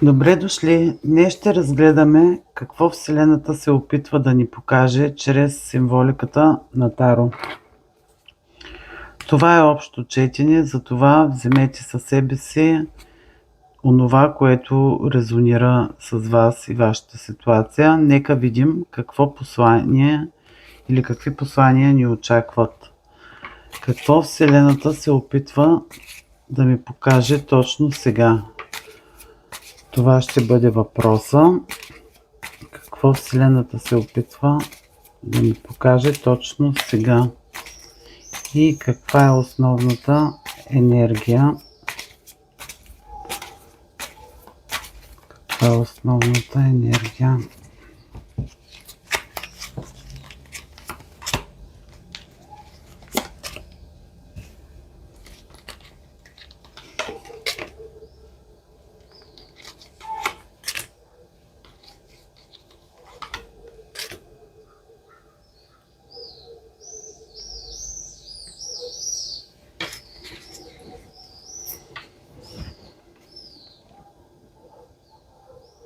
Добре дошли! Днес ще разгледаме какво Вселената се опитва да ни покаже чрез символиката на Таро. Това е общо четене, затова вземете със себе си онова, което резонира с вас и вашата ситуация. Нека видим какво послание или какви послания ни очакват. Какво Вселената се опитва да ми покаже точно сега? Това ще бъде въпроса. Какво Вселената се опитва да ми покаже точно сега? И каква е основната енергия? Каква е основната енергия?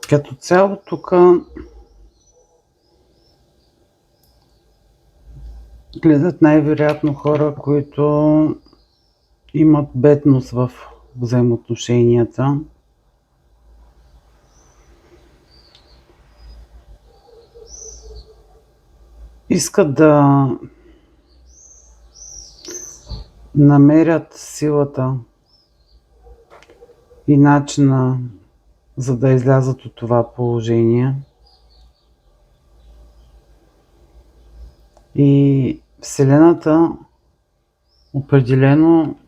Като цяло тук гледат най-вероятно хора, които имат бедност в взаимоотношенията. Искат да намерят силата и начина, за да излязат от това положение. И Вселената определено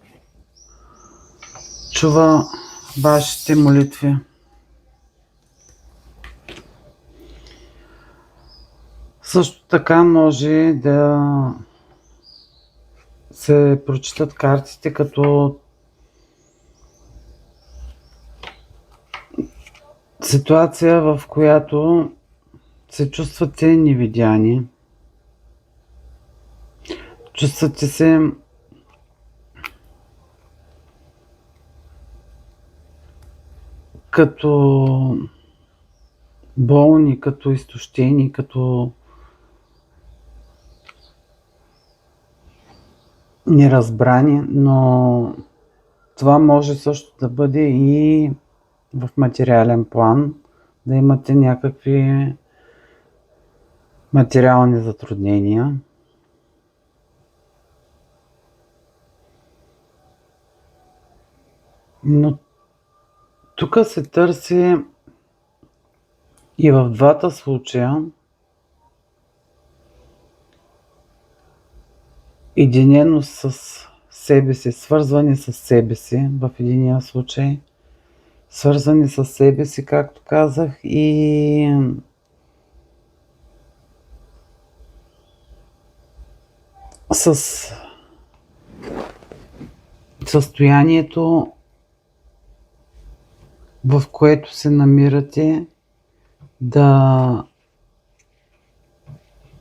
чува вашите молитви. Също така може да се прочитат картите като ситуация, в която се чувствате невидяни. Чувствате се като болни, като изтощени, като неразбрани, но това може също да бъде и в материален план, да имате някакви материални затруднения. Но тук се търси и в двата случая единеност с себе си, свързване с себе си в единия случай, свързване с себе си, както казах, и с състоянието, в което се намирате, да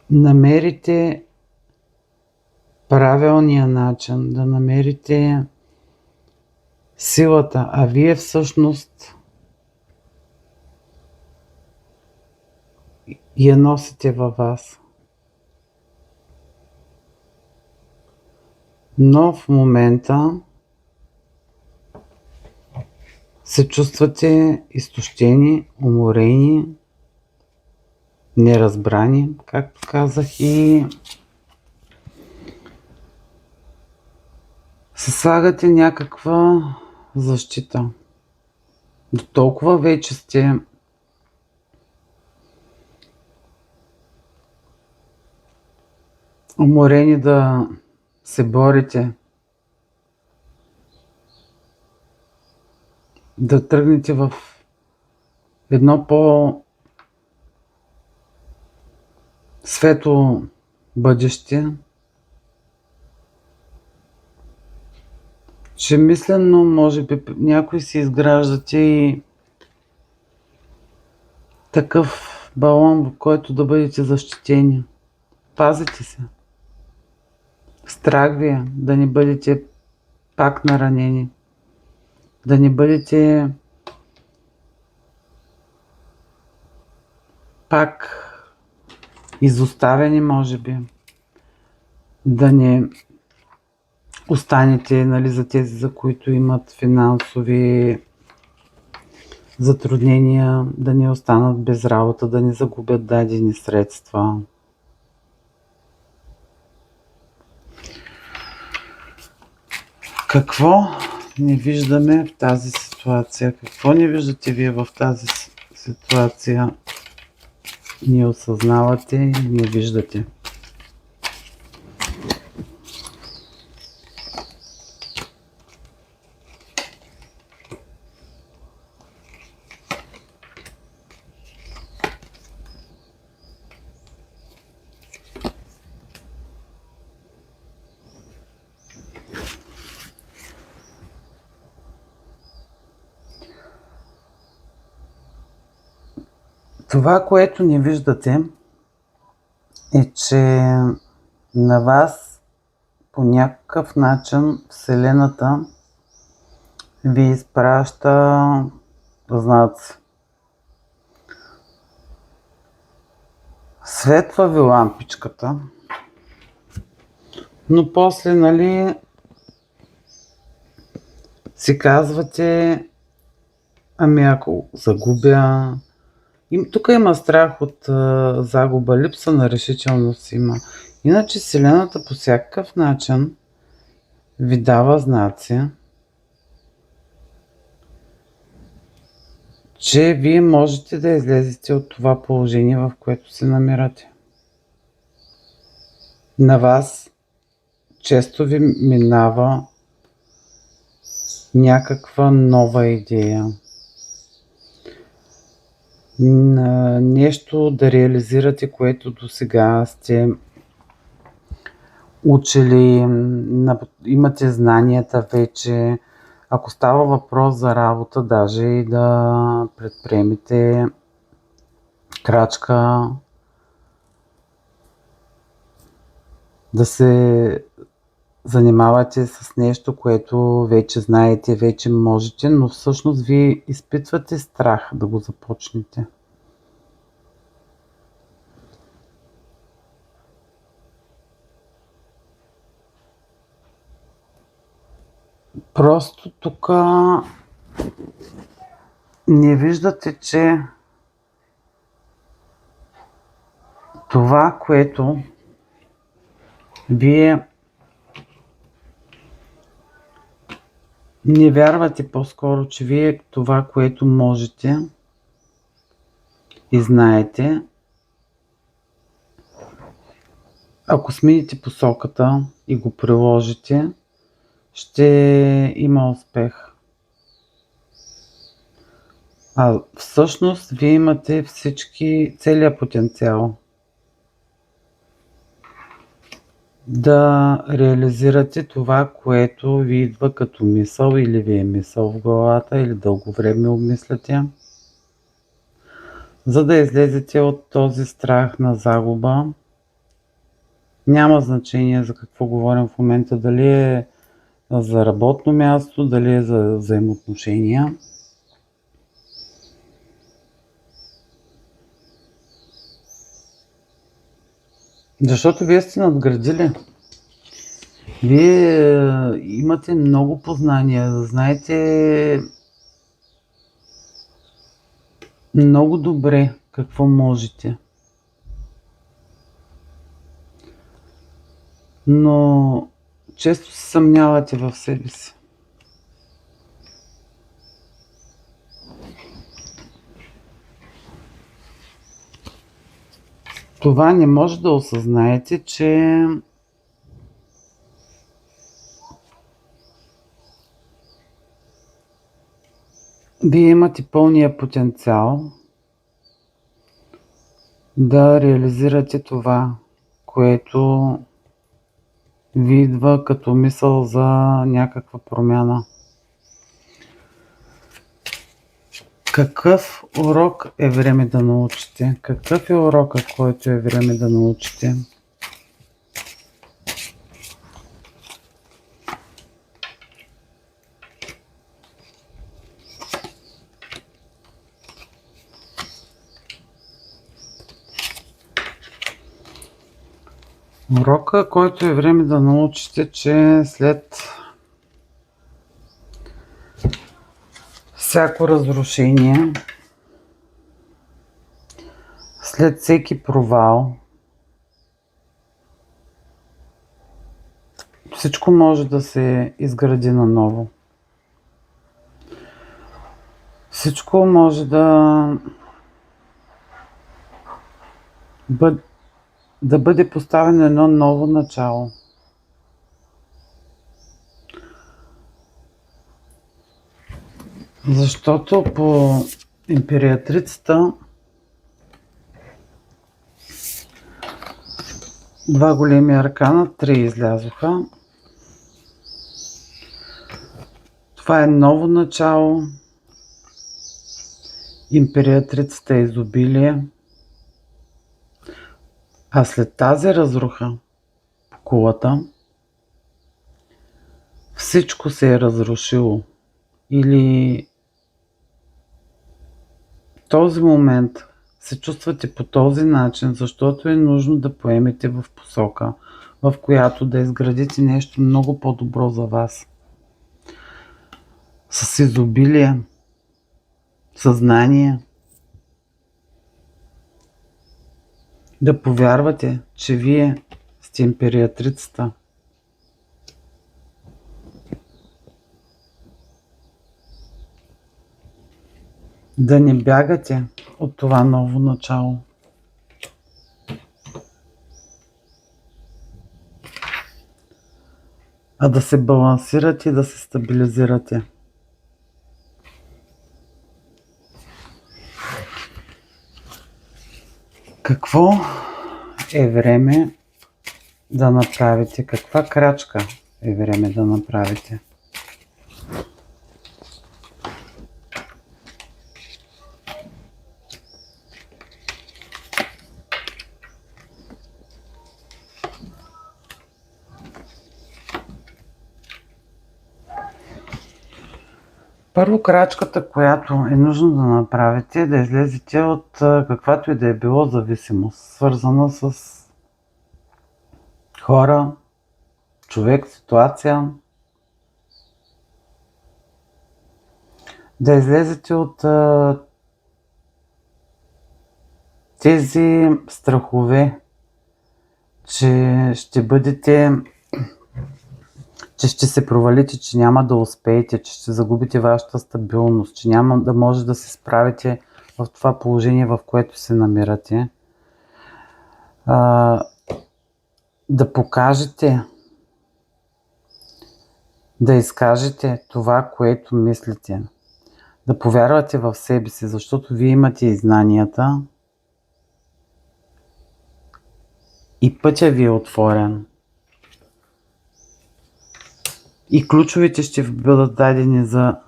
намерите правилния начин, да намерите силата, а вие всъщност я носите във вас. Но в момента се чувствате изтощени, уморени, неразбрани, както казах, и се слагате някаква защита. До толкова вече сте уморени да се борите, да тръгнете в едно по-светло бъдеще, че мислено, може би, някои си изграждате и такъв балон, в който да бъдете защитени. Пазите се. Страх ви е да не бъдете пак наранени, да не бъдете пак изоставени, може би. Да не останете, нали, за тези, за които имат финансови затруднения, да не останат без работа, да не загубят дадени средства. Какво не виждаме в тази ситуация? Какво не виждате вие в тази ситуация? Не осъзнавате и не виждате. Това, което не виждате, е, че на вас по някакъв начин Вселената ви изпраща знаци. Светва ви лампичката, но после, нали, си казвате, ами ако загубя... Тук има страх от загуба, липса на решителност има. Иначе Вселената по всякакъв начин ви дава знаци, че вие можете да излезете от това положение, в което се намирате. На вас често ви минава някаква нова идея. Нещо да реализирате, което досега сте учили, имате знанията вече. Ако става въпрос за работа, даже и да предприемете крачка, да се занимавате с нещо, което вече знаете, вече можете, но всъщност вие изпитвате страх да го започнете. Просто тук не виждате, че това, което вие не вярвате по-скоро, че вие това, което можете и знаете, ако смените посоката и го приложите, ще има успех. А всъщност вие имате целият потенциал да реализирате това, което ви идва като мисъл или ви е мисъл в главата, или дълго време обмисляте, за да излезете от този страх на загуба. Няма значение за какво говорим в момента, дали е за работно място, дали е за взаимоотношения. Защото вие сте надградили. Вие имате много познания, знаете много добре какво можете. Но често се съмнявате в себе си. Това не може да осъзнаете, че вие имате пълния потенциал да реализирате това, което ви идва като мисъл за някаква промяна. Какъв урок е време да научите? Какъв е урокът, който е време да научите? Урока, който е време да научите, че след всяко разрушение, след всеки провал, всичко може да се изгради наново. Всичко може да бъде поставено едно ново начало. Защото по императрицата два големи аркана, 3 излязоха. Това е ново начало. Императрицата е изобилие. А след тази разруха по кулата, всичко се е разрушило. Или в този момент се чувствате по този начин, защото е нужно да поемете в посока, в която да изградите нещо много по-добро за вас. С изобилие, съзнание. Да повярвате, че вие сте императрицата. Да не бягате от това ново начало. А да се балансирате и да се стабилизирате. Какво е време да направите? Каква крачка е време да направите? Първо крачката, която е нужно да направите, е да излезете от каквато и да е било зависимост, свързана с хора, човек, ситуация. Да излезете от тези страхове, че ще се провалите, че няма да успеете, че ще загубите вашата стабилност, че няма да може да се справите в това положение, в което се намирате. Да покажете, да изкажете това, което мислите. Да повярвате в себе си, защото вие имате и знанията и пътя ви е отворен. И ключовете ще ви бъдат дадени за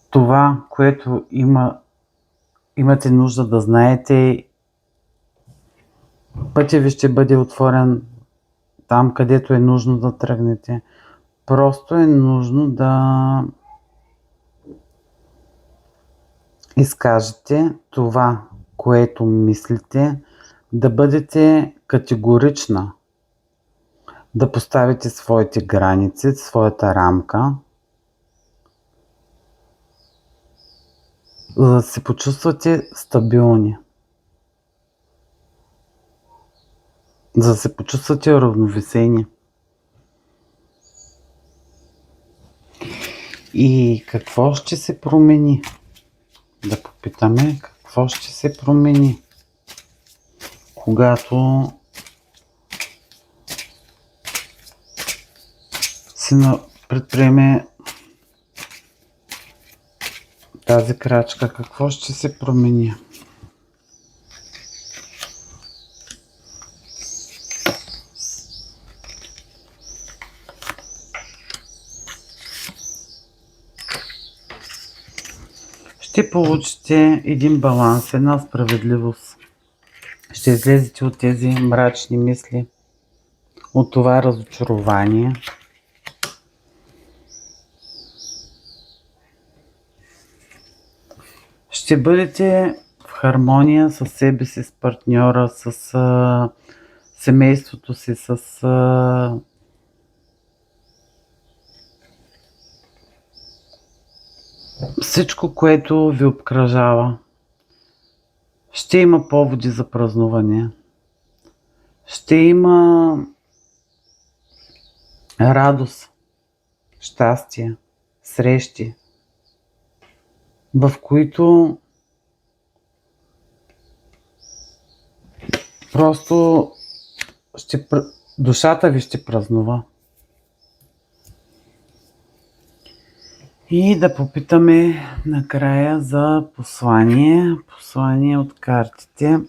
това, което имате нужда да знаете. Пътя ви ще бъде отворен там, където е нужно да тръгнете. Просто е нужно да изкажете това, което мислите, да бъдете категорична, да поставите своите граници, своята рамка, за да се почувствате стабилни, за да се почувствате уравновесени. И какво ще се промени? Да попитаме какво ще се промени, когато се предприеме тази крачка. Какво ще се промени? Ще получите един баланс, една справедливост. Ще излезете от тези мрачни мисли, от това разочарование. Ще бъдете в хармония с себе си, с партньора, с семейството си, с всичко, което ви обкръжава. Ще има поводи за празнуване. Ще има радост, щастие, срещи, в които просто душата ви ще празнува. И да попитаме накрая за послание от картите.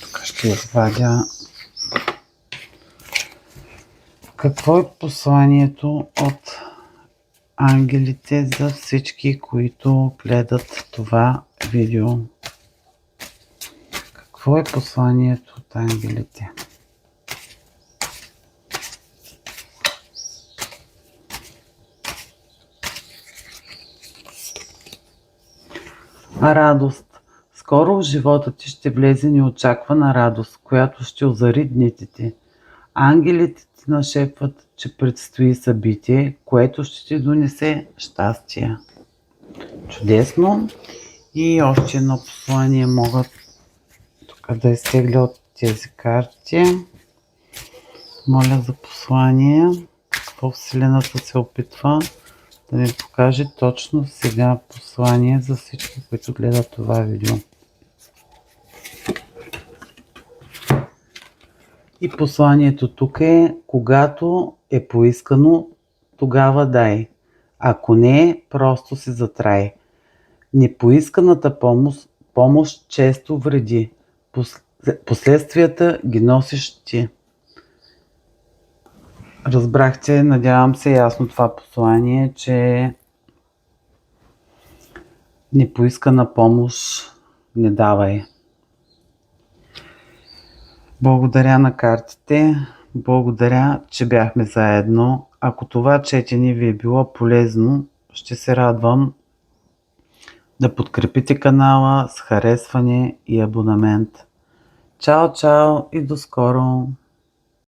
Тук ще извадя. Какво е посланието от ангелите за всички, които гледат това видео? Какво е посланието от ангелите? Радост. Скоро в живота ти ще влезе неочаквана радост, която ще озари дните ти. Ангелите ти нашепват, че предстои събитие, което ще ти донесе щастие. Чудесно! И още едно послание мога тук да изтегля от тези карти. Моля за послание. Какво Вселената се опитва да ми покаже точно сега послание за всички, които гледат това видео. И посланието тук е: когато е поискано, тогава дай. Ако не, просто си затрай. Непоисканата помощ често вреди. Последствията ги носиш ти. Разбрахте, надявам се ясно това послание, че непоискана помощ не давай. Благодаря на картите, благодаря, че бяхме заедно. Ако това четене ви е било полезно, ще се радвам да подкрепите канала с харесване и абонамент. Чао, чао и до скоро!